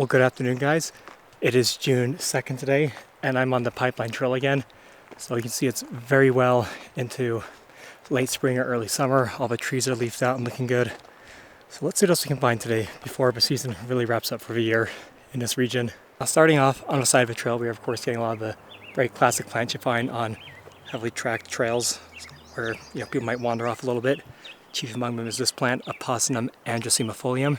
Well, good afternoon, guys. It is June 2nd today, and I'm on the Pipeline Trail again. So you can see it's very well into late spring or early summer. All the trees are leafed out and looking good. So let's see what else we can find today before the season really wraps up for the year in this region. Now, starting off on the side of the trail, we are of course getting a lot of the very classic plants you find on heavily tracked trails where people might wander off a little bit. Chief among them is this plant, Apocynum androsaemifolium,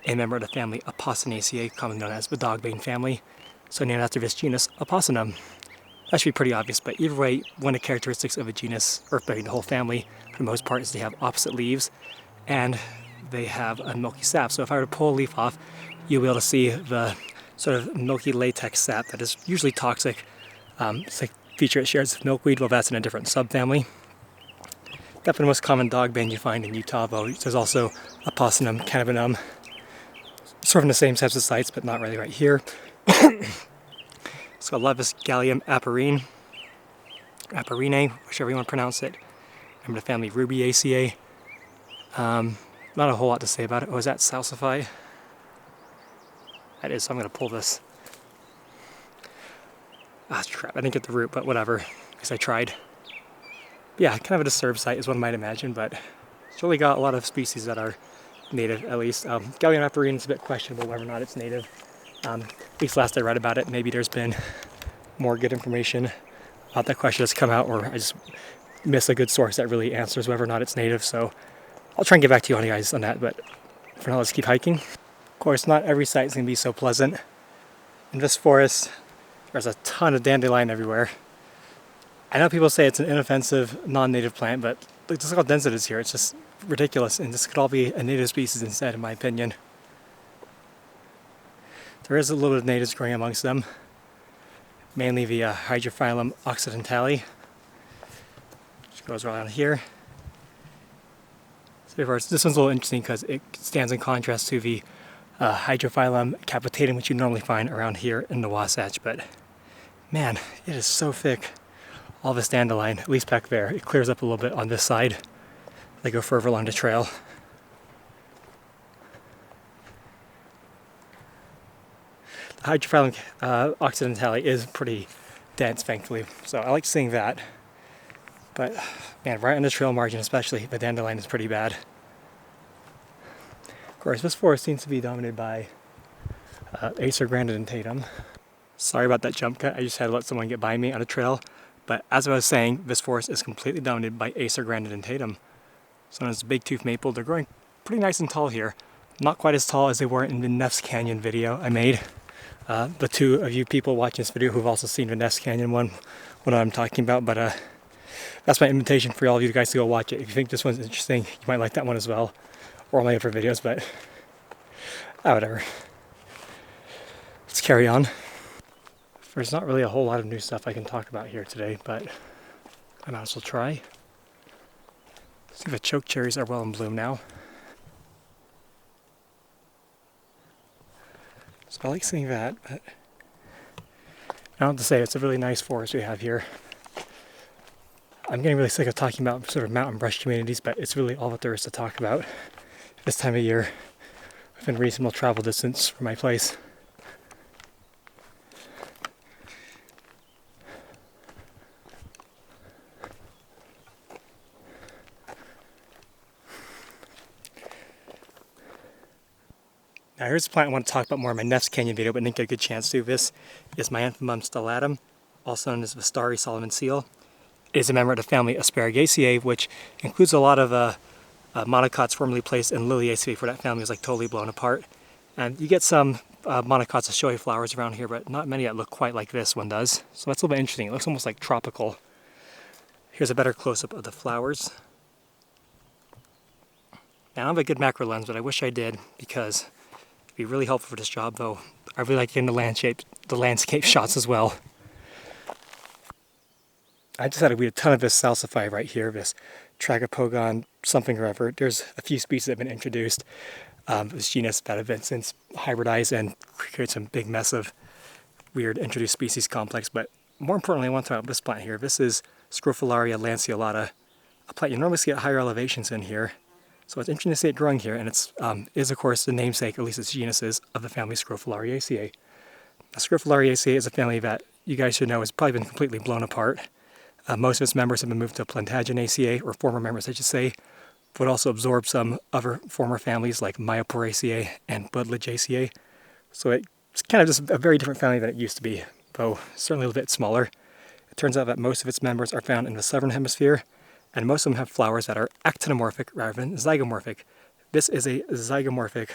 a member of the family Apocinaceae, commonly known as the Dogbane family, so named after this genus, Apocynum. That should be pretty obvious, but either way, one of the characteristics of a genus, or the whole family, for the most part, is they have opposite leaves, and they have a milky sap. So if I were to pull a leaf off, you'll be able to see the sort of milky latex sap that is usually toxic. It's a feature it shares with milkweed, well that's in a different subfamily. Definitely the most common dogbane you find in Utah, though there's also Apocynum cannabinum, sort of in the same types of sites, but not really right here. It's called Galium aparine, whichever you want to pronounce it. Remember the family Rubiaceae. Not a whole lot to say about it. Oh, is that Salsify? That is, so I'm going to pull this. Ah, crap, I didn't get the root, but whatever, because I tried. Yeah, kind of a disturbed site is one might imagine, but it's really got a lot of species that are native, at least. Galium aparine is a bit questionable whether or not it's native. At least last I read about it, maybe there's been more good information about that question that's come out, or I just miss a good source that really answers whether or not it's native, so I'll try and get back to you guys on that, but for now let's keep hiking. Of course, not every site is going to be so pleasant. In this forest, there's a ton of dandelion everywhere. I know people say it's an inoffensive, non-native plant, but look just how dense it is here. It's just ridiculous, and this could all be a native species instead, in my opinion. There is a little bit of natives growing amongst them, mainly the Hydrophyllum occidentale, which goes around here. So this one's a little interesting because it stands in contrast to the Hydrophyllum capitatum, which you normally find around here in the Wasatch. But man, it is so thick. All this dandelion, at least back there, it clears up a little bit on this side. They go further along the trail. The Hydrophyllum occidentale is pretty dense, thankfully, so I like seeing that. But man, right on the trail margin especially, the dandelion is pretty bad. Of course, this forest seems to be dominated by Acer grandidentatum. Sorry about that jump cut, I just had to let someone get by me on a trail. But as I was saying, this forest is completely dominated by Acer grandidentatum, so known as the Bigtooth Maple. They're growing pretty nice and tall here. Not quite as tall as they were in the Nest Canyon video I made. The two of you people watching this video who've also seen the Nest Canyon one, what I'm talking about, but that's my invitation for all of you guys to go watch it. If you think this one's interesting, you might like that one as well, or all my other videos, but whatever. Let's carry on. There's not really a whole lot of new stuff I can talk about here today, but I might as well try. See if the chokecherries are well in bloom now. So I like seeing that, but I don't have to say it's a really nice forest we have here. I'm getting really sick of talking about sort of mountain brush communities, but it's really all that there is to talk about this time of year within reasonable travel distance from my place. Now here's a plant I want to talk about more in my Nest Canyon video, but didn't get a good chance to. This is Maianthemum stellatum, also known as the Starry Solomon seal. It is a member of the family Asparagaceae, which includes a lot of monocots formerly placed in Liliaceae, where that family was like totally blown apart. And you get some monocots of showy flowers around here, but not many that look quite like this one does. So that's a little bit interesting. It looks almost like tropical. Here's a better close-up of the flowers. Now I don't have a good macro lens, but I wish I did, because it'd be really helpful for this job, though I really like getting the landscape shots as well. I just had a ton of this Salsify right here, this Tragopogon something or other. There's a few species that have been introduced. This genus that have been since hybridized and created some big mess of weird introduced species complex. But more importantly, I want to talk about this plant here. This is Scrophularia lanceolata, a plant you normally see at higher elevations in here. So it's interesting to see it growing here, and it's is of course the namesake, or at least its genus is, of the family Scrophulariaceae. Now, Scrophulariaceae is a family that you guys should know has probably been completely blown apart. Most of its members have been moved to Plantagenaceae, or former members I should say, but also absorbed some other former families like Myoporaceae and Budligaceae. So it's kind of just a very different family than it used to be, though certainly a little bit smaller. It turns out that most of its members are found in the southern hemisphere, and most of them have flowers that are actinomorphic rather than zygomorphic. This is a zygomorphic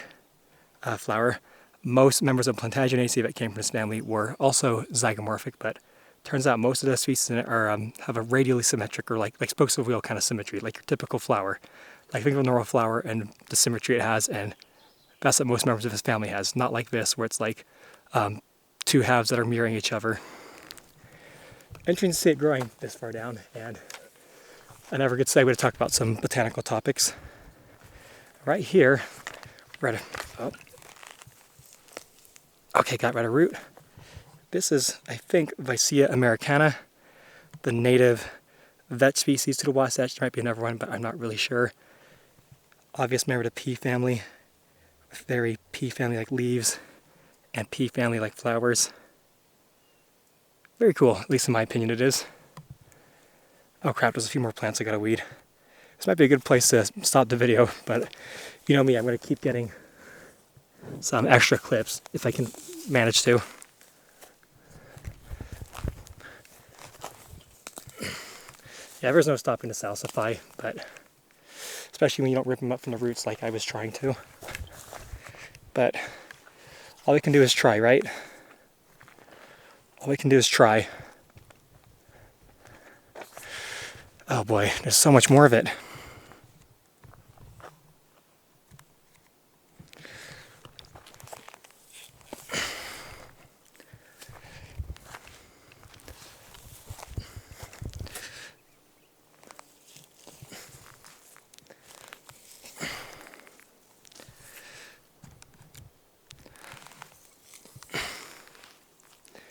flower. Most members of Plantagenaceae that came from this family were also zygomorphic, but turns out most of the species in it are, have a radially symmetric, or like spokes of a wheel kind of symmetry, like your typical flower. Like think of a normal flower and the symmetry it has, and that's what most members of this family has. Not like this, where it's like two halves that are mirroring each other. Interesting to see it growing this far down, and a never good segue to talk about some botanical topics. Right here, got rid of root. This is, I think, Vicia americana, the native vetch species to the Wasatch. There might be another one, but I'm not really sure. Obvious member of the pea family, very pea family-like leaves, and pea family-like flowers. Very cool, at least in my opinion it is. Oh crap, there's a few more plants I gotta weed. This might be a good place to stop the video, but you know me, I'm gonna keep getting some extra clips if I can manage to. Yeah, there's no stopping the Salsify, but especially when you don't rip them up from the roots like I was trying to. But all we can do is try, right? All we can do is try. Oh boy, there's so much more of it.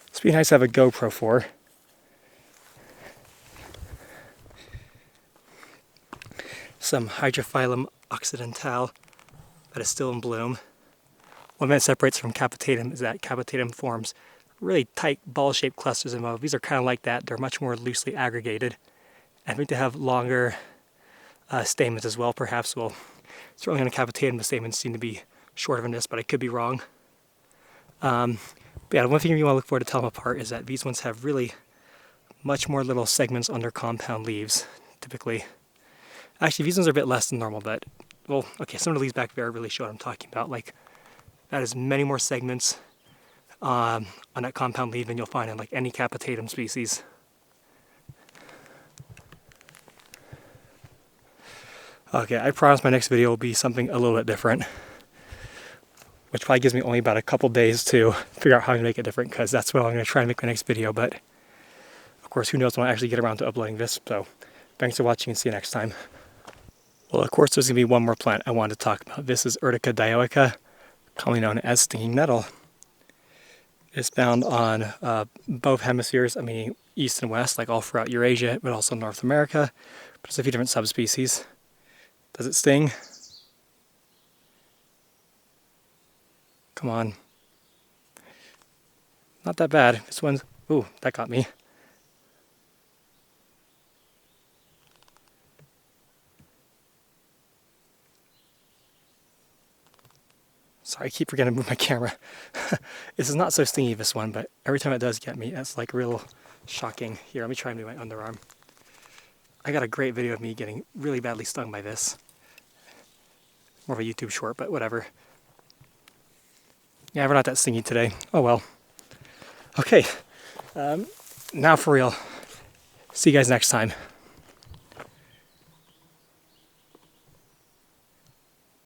It's be nice to have a GoPro for. Some Hydrophyllum occidentale that is still in bloom. One that separates from Capitatum is that Capitatum forms really tight ball-shaped clusters of mauve. These are kind of like that. They're much more loosely aggregated. I think they have longer stamens as well, perhaps. Well, certainly on a Capitatum, the stamens seem to be shorter than this, but I could be wrong. But yeah, one thing you want to look for to tell them apart is that these ones have really much more little segments on their compound leaves, typically. Actually, these ones are a bit less than normal, but, well, okay, some of the leaves back there really show what I'm talking about. Like, that is many more segments on that compound leaf than you'll find in like any Capitatum species. Okay, I promise my next video will be something a little bit different, which probably gives me only about a couple days to figure out how to make it different, because that's what I'm going to try to make my next video. But of course, who knows when I actually get around to uploading this. So thanks for watching, and see you next time. Well, of course, there's going to be one more plant I wanted to talk about. This is Urtica dioica, commonly known as stinging nettle. It's found on both hemispheres, I mean east and west, like all throughout Eurasia, but also North America. But there's a few different subspecies. Does it sting? Come on. Not that bad. This one's... Ooh, that got me. Sorry, I keep forgetting to move my camera. This is not so stingy, this one, but every time it does get me, it's like real shocking. Here, let me try and do my underarm. I got a great video of me getting really badly stung by this. More of a YouTube short, but whatever. Yeah, we're not that stingy today. Oh well. Okay, now for real. See you guys next time.